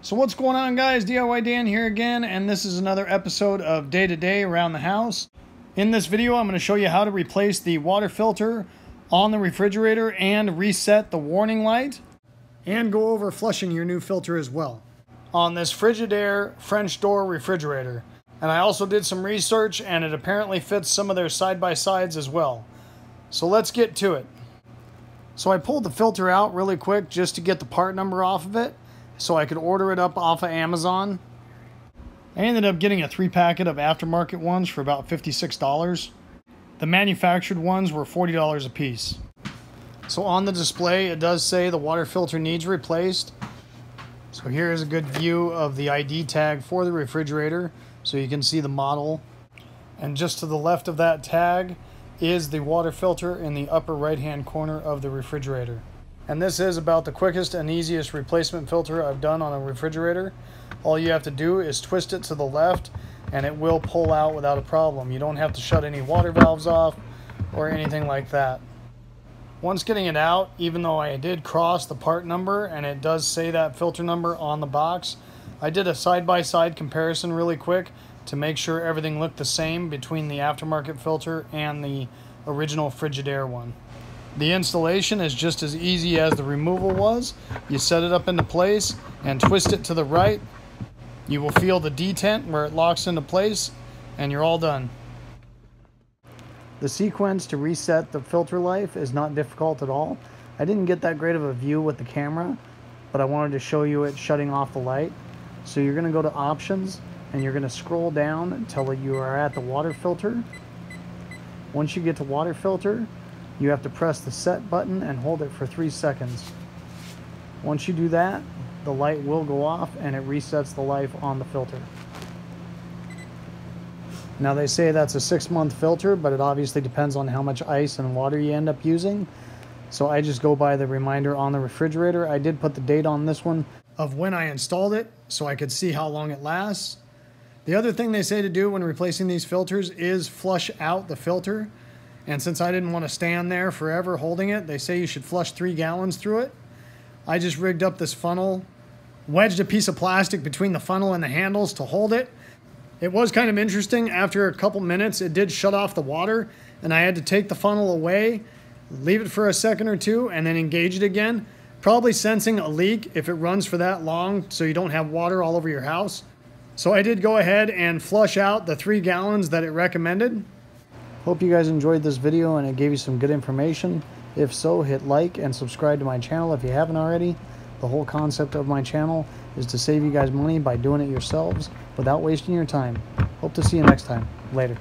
So what's going on, guys? DIY Dan here again, and this is another episode of Day to Day Around the House. In this video, I'm going to show you how to replace the water filter on the refrigerator and reset the warning light, and go over flushing your new filter as well on this Frigidaire French door refrigerator. And I also did some research, and it apparently fits some of their side-by-sides as well. So let's get to it. So I pulled the filter out really quick just to get the part number off of it, so I could order it up off of Amazon. I ended up getting a 3-packet of aftermarket ones for about $56. The manufactured ones were $40 a piece. So on the display, it does say the water filter needs replaced. So here is a good view of the ID tag for the refrigerator, so you can see the model. And just to the left of that tag is the water filter in the upper right-hand corner of the refrigerator. And this is about the quickest and easiest replacement filter I've done on a refrigerator. All you have to do is twist it to the left and it will pull out without a problem. You don't have to shut any water valves off or anything like that. Once getting it out, even though I did cross the part number and it does say that filter number on the box, I did a side-by-side comparison really quick to make sure everything looked the same between the aftermarket filter and the original Frigidaire one. The installation is just as easy as the removal was. You set it up into place and twist it to the right. You will feel the detent where it locks into place, and you're all done. The sequence to reset the filter life is not difficult at all. I didn't get that great of a view with the camera, but I wanted to show you it shutting off the light. So you're going to go to Options, and you're going to scroll down until you are at the water filter. Once you get to water filter, you have to press the set button and hold it for 3 seconds. Once you do that, the light will go off and it resets the life on the filter. Now they say that's a 6-month filter, but it obviously depends on how much ice and water you end up using. So I just go by the reminder on the refrigerator. I did put the date on this one of when I installed it so I could see how long it lasts. The other thing they say to do when replacing these filters is flush out the filter. And since I didn't want to stand there forever holding it, they say you should flush 3 gallons through it. I just rigged up this funnel, wedged a piece of plastic between the funnel and the handles to hold it. It was kind of interesting. After a couple minutes, it did shut off the water, and I had to take the funnel away, leave it for a second or two, and then engage it again. Probably sensing a leak if it runs for that long, so you don't have water all over your house. So I did go ahead and flush out the 3 gallons that it recommended. Hope you guys enjoyed this video and it gave you some good information. If so, hit like and subscribe to my channel if you haven't already. The whole concept of my channel is to save you guys money by doing it yourselves without wasting your time. Hope to see you next time. Later.